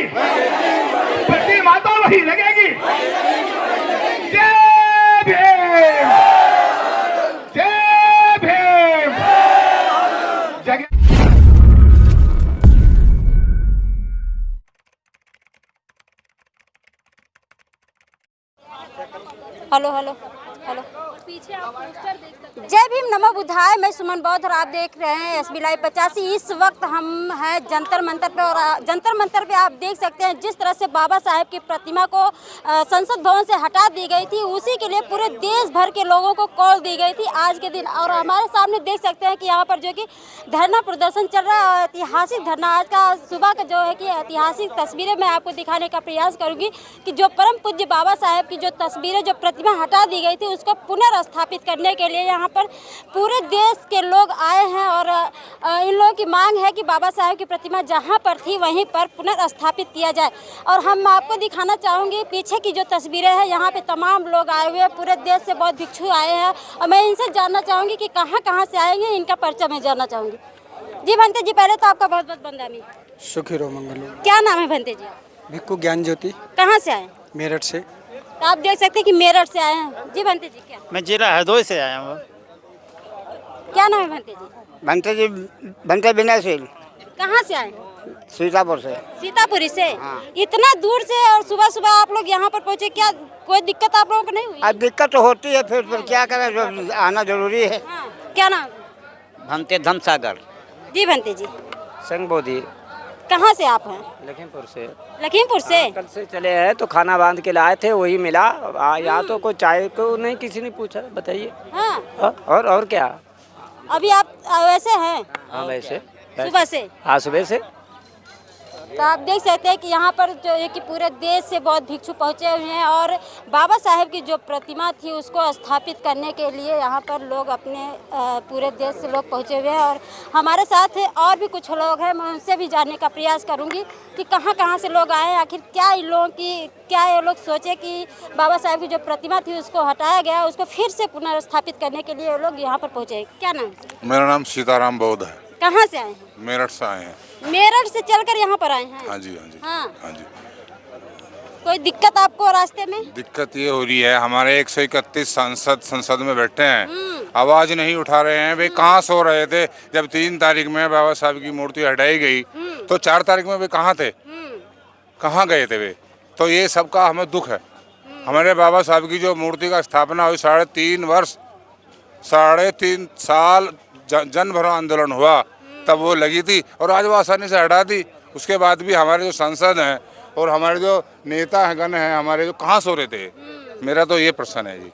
बढ़ेगी, प्रतिमा तो वही लगेगी। जय भीम, जय भीम, जय। हेलो हेलो हेलो, पीछे आप पोस्टर देख सकते हैं। जय भीम नमो बुद्धाय, मैं सुमन बौद्ध और आप देख रहे हैं SB लाइव 85। इस वक्त हम हैं जंतर मंतर पे और जंतर मंतर पे आप देख सकते हैं जिस तरह से बाबा साहेब की प्रतिमा को संसद भवन से हटा दी गई थी, उसी के लिए पूरे देश भर के लोगों को कॉल दी गई थी आज के दिन। और हमारे सामने देख सकते हैं कि यहाँ पर जो कि धरना प्रदर्शन चल रहा है, ऐतिहासिक धरना। आज का सुबह का जो है कि ऐतिहासिक तस्वीरें मैं आपको दिखाने का प्रयास करूँगी कि जो परम पूज्य बाबा साहेब की जो तस्वीरें, जो प्रतिमा हटा दी गई थी, उसको पुनर्स्थापित करने के लिए यहाँ पर पूरे देश के लोग आए हैं। और इन लोगों की मांग है कि बाबा साहेब की प्रतिमा जहाँ पर थी वहीं पर पुनर्स्थापित किया जाए। और हम आपको दिखाना चाहूँगी पीछे की जो तस्वीरें हैं, यहाँ पे तमाम लोग आए हुए हैं, पूरे देश से बहुत भिक्षु आए हैं। और मैं इनसे जानना चाहूँगी कि कहाँ कहाँ से आएंगे, इनका परिचय मैं जानना चाहूँगी। जी भंते जी, पहले तो आपका बहुत बहुत बंदामी। सुखी रहो, मंगल हो। क्या नाम है भंते जी? भिक्खु ज्ञान ज्योति। कहाँ से आए? मेरठ से। तो आप देख सकते हैं कि मेरठ से आए हैं। जी भंते जी, क्या मैं जिला हरदोई से आया हूँ। क्या नाम है भंते जी? बनते विनयशील। कहाँ से आए? सीतापुर से। सीतापुरी से? हाँ। इतना दूर से और सुबह सुबह आप लोग यहाँ पर पहुँचे, क्या कोई दिक्कत आप लोगों को नहीं हुई? अब दिक्कत तो होती है, फिर क्या करें, जो आना जरूरी है। हाँ। क्या नाम? भंते धमसागर। जी भंते जी, संगबोधी। कहाँ से आप हैं? लखीमपुर से। लखीमपुर से? कल से चले हैं तो खाना बांध के लाए थे, वही मिला। यहाँ तो कोई चाय को नहीं किसी ने पूछा। बताइए। हाँ। और क्या? अभी आप वैसे हैं? हाँ वैसे। सुबह से? हाँ सुबह से। तो आप देख सकते हैं कि यहाँ पर जो है कि पूरे देश से बहुत भिक्षु पहुँचे हुए हैं और बाबा साहेब की जो प्रतिमा थी उसको स्थापित करने के लिए यहाँ पर लोग अपने पूरे देश से लोग पहुँचे हुए हैं। और हमारे साथ और भी कुछ लोग हैं, मैं उनसे भी जानने का प्रयास करूँगी कि कहाँ कहाँ से लोग आए, आखिर क्या इन लोगों की, क्या ये लोग सोचे कि बाबा साहेब की जो प्रतिमा थी उसको हटाया गया, उसको फिर से पुनर्स्थापित करने के लिए लोग यहाँ पर पहुँचे। क्या नाम? मेरा नाम सीताराम बौद्ध है। कहाँ से आए हैं? मेरठ से आए हैं। मेरठ से चलकर यहाँ पर आए हैं? हाँ जी, हाँ जी। हाँ। हाँ जी। कोई दिक्कत आपको रास्ते में? दिक्कत ये हो रही है, हमारे 131 सांसद संसद में बैठे हैं, आवाज नहीं उठा रहे हैं। वे कहाँ सो रहे थे जब 3 तारीख में बाबा साहब की मूर्ति हटाई गई, तो 4 तारीख में वे कहाँ थे, कहाँ गए थे वे? तो ये सबका हमें दुख है। हमारे बाबा साहब की जो मूर्ति का स्थापना हुई 3.5 वर्ष, 3.5 साल जन भरो आंदोलन हुआ, तब वो लगी थी और आज वो आसानी से हटा दी। उसके बाद भी हमारे जो सांसद हैं और हमारे जो नेता गण हैं हमारे, जो कहाँ सो रहे थे? मेरा तो ये प्रश्न है जी।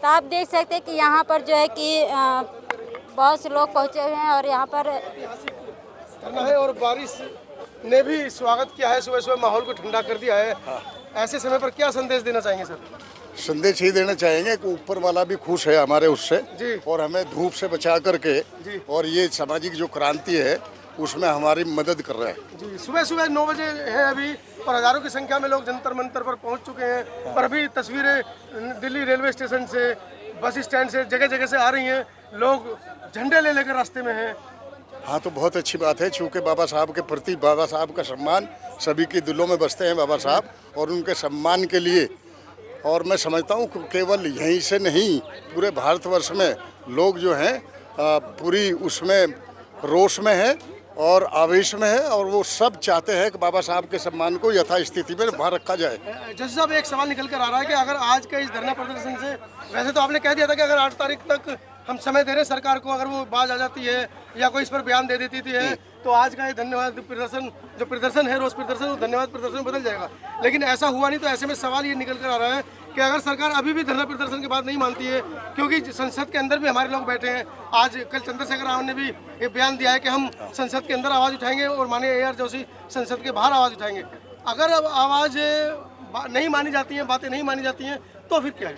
तो आप देख सकते हैं कि यहाँ पर जो है कि बहुत से लोग पहुँचे हुए हैं और यहाँ पर है और बारिश ने भी स्वागत किया है, सुबह सुबह माहौल को ठंडा कर दिया है। ऐसे समय पर क्या संदेश देना चाहेंगे सर? संदेश ही देना चाहेंगे कि ऊपर वाला भी खुश है हमारे उससे जी। और हमें धूप से बचा करके जी। और ये सामाजिक जो क्रांति है उसमें हमारी मदद कर रहा है जी। सुबह सुबह 9 बजे है अभी और हजारों की संख्या में लोग जंतर मंतर पर पहुंच चुके हैं। पर अभी तस्वीरें दिल्ली रेलवे स्टेशन से, बस स्टैंड से, जगह जगह से आ रही हैं। लोग झंडे ले लेकर रास्ते में हैं। हाँ, तो बहुत अच्छी बात है, चूँकि बाबा साहब के प्रति बाबा साहब का सम्मान सभी के दिलों में बसते हैं बाबा साहब, और उनके सम्मान के लिए। और मैं समझता हूँ केवल यहीं से नहीं, पूरे भारतवर्ष में लोग जो हैं पूरी उसमें रोष में है और आवेश में है, और वो सब चाहते हैं कि बाबा साहब के सम्मान को यथास्थिति में वहाँ रखा जाए। जैसे साहब, एक सवाल निकल कर आ रहा है कि अगर आज के इस धरना प्रदर्शन से, वैसे तो आपने कह दिया था कि अगर 8 तारीख तक हम समय दे रहे सरकार को, अगर वो बाज आ जाती है या कोई इस पर बयान दे देती है तो आज का ये धन्यवाद प्रदर्शन, जो प्रदर्शन है रोज प्रदर्शन, वो धन्यवाद प्रदर्शन में बदल जाएगा। लेकिन ऐसा हुआ नहीं, तो ऐसे में सवाल ये निकल कर आ रहा है कि अगर सरकार अभी भी धरना प्रदर्शन की बात नहीं मानती है, क्योंकि संसद के अंदर भी हमारे लोग बैठे हैं। आज कल चंद्रशेखर राव ने भी ये बयान दिया है कि हम संसद के अंदर आवाज़ उठाएंगे और माननीय AR जोशी संसद के बाहर आवाज़ उठाएंगे। अगर अब आवाज़ नहीं मानी जाती है, बातें नहीं मानी जाती हैं, तो फिर क्या है?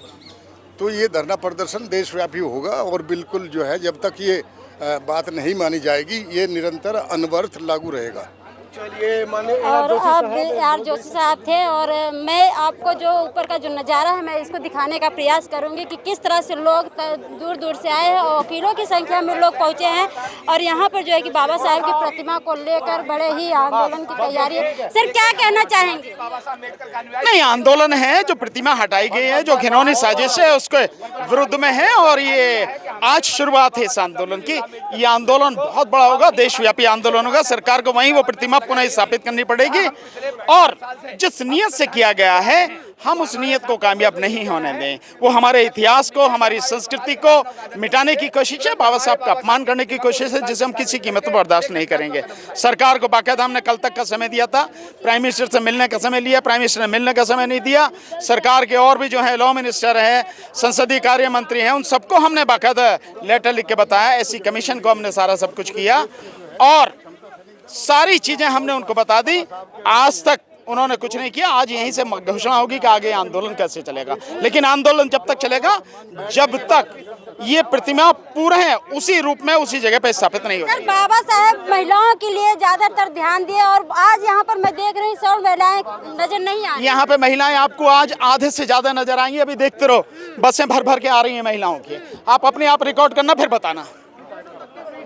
तो ये धरना प्रदर्शन देशव्यापी होगा और बिल्कुल जो है जब तक ये बात नहीं मानी जाएगी, ये निरंतर अनवरत लागू रहेगा। चलिए माननीय और अब आर जोशी साहब थे और मैं आपको जो ऊपर का जो नज़ारा है मैं इसको दिखाने का प्रयास करूंगी कि किस तरह से लोग दूर दूर से आए हैं और वकीलों की संख्या में लोग पहुंचे हैं और यहाँ पर जो है कि बाबा साहब की प्रतिमा को लेकर बड़े ही आंदोलन की तैयारी है। सर क्या कहना चाहेंगे? नहीं, आंदोलन है जो प्रतिमा हटाई गई है, जो घिनौनी साजिश है उसके विरुद्ध में है और ये आज शुरुआत है इस आंदोलन की। ये आंदोलन बहुत बड़ा होगा, देशव्यापी आंदोलन होगा। सरकार को वहीं वो प्रतिमा पुनः स्थापित करनी पड़ेगी और जिस नियत से किया गया है हम उस नियत को कामयाब नहीं होने दें। वो हमारे इतिहास को, हमारी संस्कृति को मिटाने की कोशिश है, बाबा साहब का अपमान करने की कोशिश है, जिसे हम किसी कीमत पर बर्दाश्त नहीं करेंगे। सरकार को बाकायदा हमने कल तक का समय दिया था, प्राइम मिनिस्टर से मिलने का समय लिया, प्राइम मिनिस्टर ने मिलने का समय नहीं दिया। सरकार के और भी जो है लॉ मिनिस्टर है, संसदीय कार्य मंत्री हैं, उन सबको हमने बाकायदा लेटर लिख के बताया, ऐसी कमीशन को हमने सारा सब कुछ किया और सारी चीजें हमने उनको बता दी। आज तक उन्होंने कुछ नहीं किया। आज यहीं से घोषणा होगी कि आगे आंदोलन कैसे चलेगा, लेकिन आंदोलन जब तक चलेगा जब तक ये प्रतिमा पूरे हैं उसी रूप में उसी जगह पे स्थापित नहीं होगी। बाबा साहब महिलाओं के लिए ज्यादातर ध्यान दिए और आज यहाँ पर मैं देख रही हूँ 100 महिलाएं नजर नहीं आ रही। यहाँ पे महिलाएं आपको आज आधे से ज्यादा नजर आएंगी। अभी देखते रहो, बसें भर भर के आ रही हैं महिलाओं की। आप अपने आप रिकॉर्ड करना फिर बताना।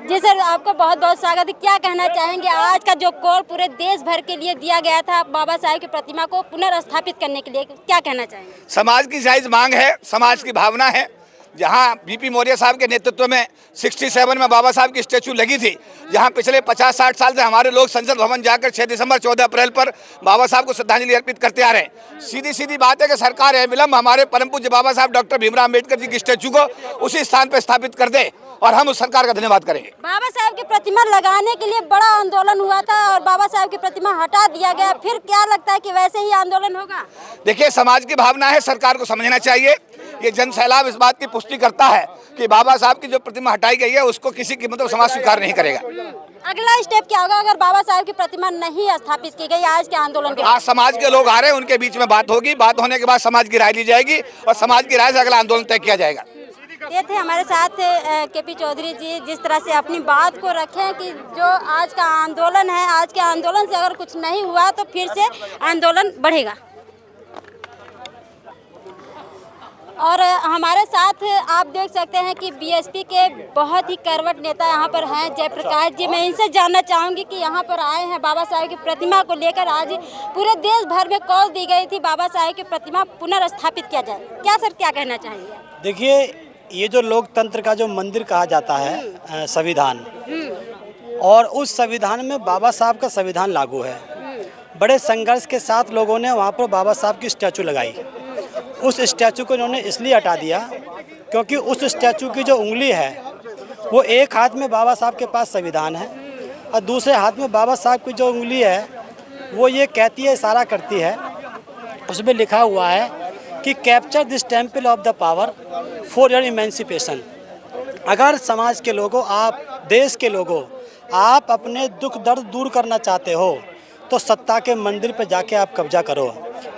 जी सर, आपका बहुत बहुत स्वागत है। क्या कहना चाहेंगे? आज का जो कॉल पूरे देश भर के लिए दिया गया था बाबा साहब की प्रतिमा को पुनर्स्थापित करने के लिए, क्या कहना चाहेंगे? समाज की जायज मांग है, समाज की भावना है। जहां बीपी मौर्य साहब के नेतृत्व में 67 में बाबा साहब की स्टैचू लगी थी, जहां पिछले 50-60 साल से हमारे लोग संसद भवन जाकर 6 दिसंबर 14 अप्रैल पर बाबा साहब को श्रद्धांजलि अर्पित करते आ रहे हैं। सीधी सीधी बात है कि सरकार है विलम्ब हमारे परम पूज्य बाबा साहब डॉक्टर भीमराव अम्बेडकर जी की स्टैचू को उसी स्थान पर स्थापित कर दे और हम उस सरकार का धन्यवाद करेंगे। बाबा साहब की प्रतिमा लगाने के लिए बड़ा आंदोलन हुआ था और बाबा साहब की प्रतिमा हटा दिया गया, फिर क्या लगता है कि वैसे ही आंदोलन होगा? देखिए, समाज की भावना है, सरकार को समझना चाहिए। ये जन सैलाब इस बात की पुष्टि करता है कि बाबा साहब की जो प्रतिमा हटाई गई है उसको किसी की मतलब समाज स्वीकार नहीं करेगा। अगला स्टेप क्या होगा अगर बाबा साहब की प्रतिमा नहीं स्थापित की गई आज के आंदोलन के? आज समाज के लोग आ रहे हैं, उनके बीच में बात होगी, बात होने के बाद समाज की राय ली जाएगी और समाज की राय से अगला आंदोलन तय किया जाएगा। ये थे हमारे साथ केपी चौधरी जी, जिस तरह से अपनी बात को रखें कि जो आज का आंदोलन है, आज के आंदोलन से अगर कुछ नहीं हुआ तो फिर से आंदोलन बढ़ेगा। और हमारे साथ आप देख सकते हैं कि बीएसपी के बहुत ही करवट नेता यहाँ पर हैं, जयप्रकाश जी। मैं इनसे जानना चाहूँगी कि यहाँ पर आए हैं बाबा साहब की प्रतिमा को लेकर। आज पूरे देश भर में कॉल दी गई थी बाबा साहब की प्रतिमा पुनर्स्थापित किया जाए। क्या सर, क्या कहना चाहेंगे? देखिए, ये जो लोकतंत्र का जो मंदिर कहा जाता है संविधान, और उस संविधान में बाबा साहब का संविधान लागू है। बड़े संघर्ष के साथ लोगों ने वहाँ पर बाबा साहब की स्टैचू लगाई। उस स्टैचू को इन्होंने इसलिए हटा दिया क्योंकि उस स्टैचू की जो उंगली है वो एक हाथ में बाबा साहब के पास संविधान है और दूसरे हाथ में बाबा साहब की जो उंगली है वो ये कहती है, इशारा करती है, उसमें लिखा हुआ है कि capture this temple of the power for your emancipation. अगर समाज के लोगों, आप देश के लोगों, आप अपने दुख दर्द दूर करना चाहते हो तो सत्ता के मंदिर पर जाके आप कब्जा करो,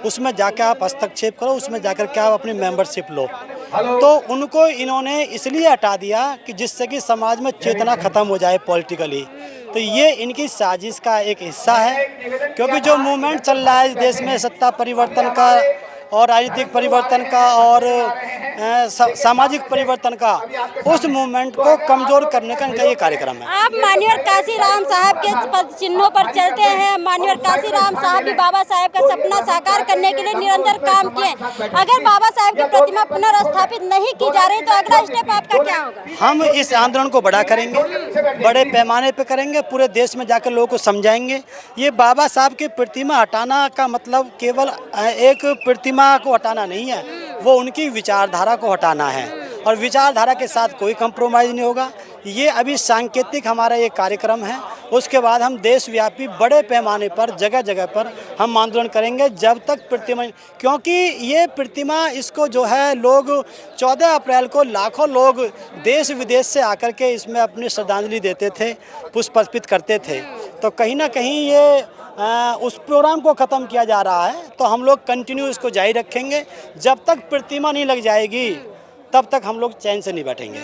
उसमें जाके आप हस्तक्षेप करो, उसमें जाकर के आप अपनी मेंबरशिप लो। तो उनको इन्होंने इसलिए हटा दिया कि जिससे कि समाज में चेतना ख़त्म हो जाए पॉलिटिकली। तो ये इनकी साजिश का एक हिस्सा है, क्योंकि जो मूवमेंट चल रहा है इस देश में सत्ता परिवर्तन का और राजनीतिक परिवर्तन का और सामाजिक परिवर्तन का, उस मूवमेंट को कमजोर करने का इनका ये कार्यक्रम है। आप माननीय काशीराम साहब के पद चिन्हों पर चलते हैं। माननीय काशीराम साहब भी बाबा साहब का सपना साकार करने के लिए निरंतर काम किए। अगर बाबा साहब की प्रतिमा पुनर्स्थापित नहीं की जा रही तो अगला स्टेप आपका क्या होगा? हम इस आंदोलन को बड़ा करेंगे, बड़े पैमाने पर करेंगे, पूरे देश में जाकर लोगों को समझाएंगे। ये बाबा साहब की प्रतिमा हटाना का मतलब केवल एक प्रतिमा को हटाना नहीं है, वो उनकी विचारधारा को हटाना है और विचारधारा के साथ कोई कंप्रोमाइज़ नहीं होगा। ये अभी सांकेतिक हमारा ये कार्यक्रम है, उसके बाद हम देशव्यापी बड़े पैमाने पर जगह जगह पर हम आंदोलन करेंगे जब तक प्रतिमा, क्योंकि ये प्रतिमा इसको जो है लोग 14 अप्रैल को लाखों लोग देश विदेश से आकर के इसमें अपनी श्रद्धांजलि देते थे, पुष्प अर्पित करते थे। तो कहीं ना कहीं ये उस प्रोग्राम को ख़त्म किया जा रहा है। तो हम लोग कंटिन्यू इसको जारी रखेंगे, जब तक प्रतिमा नहीं लग जाएगी तब तक हम लोग चैन से नहीं बैठेंगे।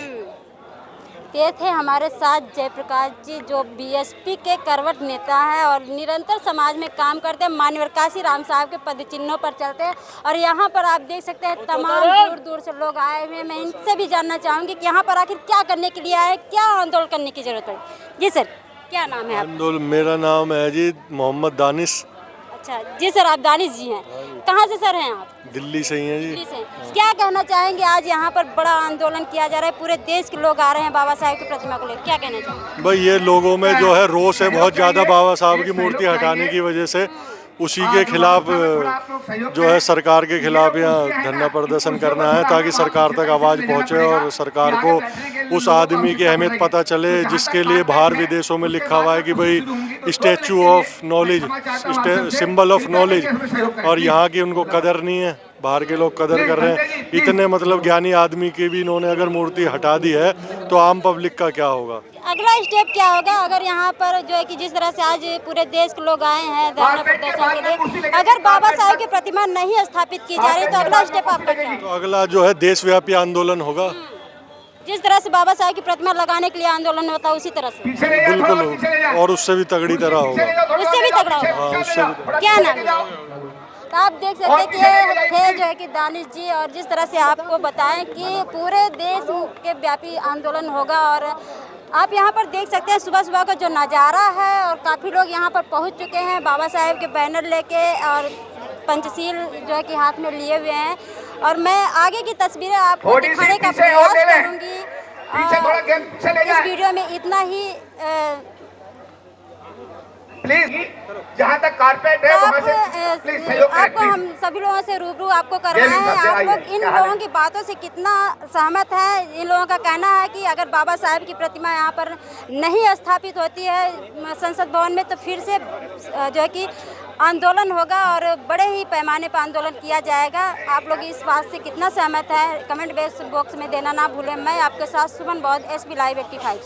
ये थे हमारे साथ जयप्रकाश जी, जो बीएसपी के करवट नेता हैं और निरंतर समाज में काम करते हैं। मान्यवर काशीराम साहब के पद चिन्हों पर चलते हैं और यहाँ पर आप देख सकते हैं तमाम दूर दूर से लोग आए हुए हैं। मैं इनसे भी जानना चाहूँगी कि यहाँ पर आखिर क्या करने के लिए आए, क्या आंदोलन करने की जरूरत है। जी सर, क्या नाम है आपका? मेरा नाम है जी मोहम्मद दानिश। अच्छा जी सर, आप दानिश जी हैं, कहाँ से सर हैं आप? दिल्ली से ही हैं जी। दिल्ली से। क्या कहना चाहेंगे, आज यहाँ पर बड़ा आंदोलन किया जा रहा है, पूरे देश के लोग आ रहे हैं बाबा साहेब की प्रतिमा को लेकर, क्या कहना चाहेंगे? भाई ये लोगों में जो है रोष है बहुत ज़्यादा बाबा साहब की मूर्ति हटाने की वजह से। उसी के खिलाफ जो है सरकार के खिलाफ यहाँ धरना प्रदर्शन करना है ताकि सरकार तक आवाज़ पहुँचे और सरकार को उस आदमी की अहमियत पता चले जिसके लिए बाहर विदेशों में लिखा हुआ है कि भाई statue of knowledge, symbol of knowledge, और यहाँ की उनको कदर नहीं है। बाहर के लोग कदर कर रहे हैं। इतने मतलब ज्ञानी आदमी की भी इन्होंने अगर मूर्ति हटा दी है तो आम पब्लिक का क्या होगा? अगला स्टेप क्या होगा अगर यहाँ पर जो है कि जिस तरह से आज पूरे देश के लोग आए हैं धरना प्रदर्शन के लिए, अगर बाबा साहेब की प्रतिमा नहीं स्थापित की जा रही तो अगला स्टेप आपका क्या है? तो अगला जो है देशव्यापी आंदोलन होगा। जिस तरह से बाबा साहेब की प्रतिमा लगाने के लिए आंदोलन होता है उसी तरह से बिल्कुल, और उससे भी तगड़ी तरह होगा। उससे भी तगड़ा होगा। हाँ, उससे भी। क्या नाम है? तो आप देख सकते हैं कि ये थे जो है कि दानिश जी, और जिस तरह से आपको बताएं कि पूरे देश के व्यापी आंदोलन होगा। और आप यहाँ पर देख सकते हैं सुबह सुबह का जो नज़ारा है और काफ़ी लोग यहाँ पर पहुँच चुके हैं बाबा साहेब के बैनर लेके और पंचशील जो है कि हाथ में लिए हुए हैं। और मैं आगे की तस्वीरें आपको दिखाने का प्रयास करूँगी। इस वीडियो में इतना ही। प्लीज जहाँ तक कारपेट है वहाँ से प्लीज सहयोग करें। आपको हम सभी लोगों से रूबरू आपको करवाए हैं। आप लोग इन लोगों की बातों से कितना सहमत हैं? इन लोगों का कहना है कि अगर बाबा साहेब की प्रतिमा यहाँ पर नहीं स्थापित होती है संसद भवन में तो फिर से जो है कि आंदोलन होगा और बड़े ही पैमाने पर आंदोलन किया जाएगा। आप लोग इस बात से कितना सहमत है कमेंट बॉक्स में देना ना भूलें। मैं आपके साथ सुमन बौद्ध, SB लाइव 85।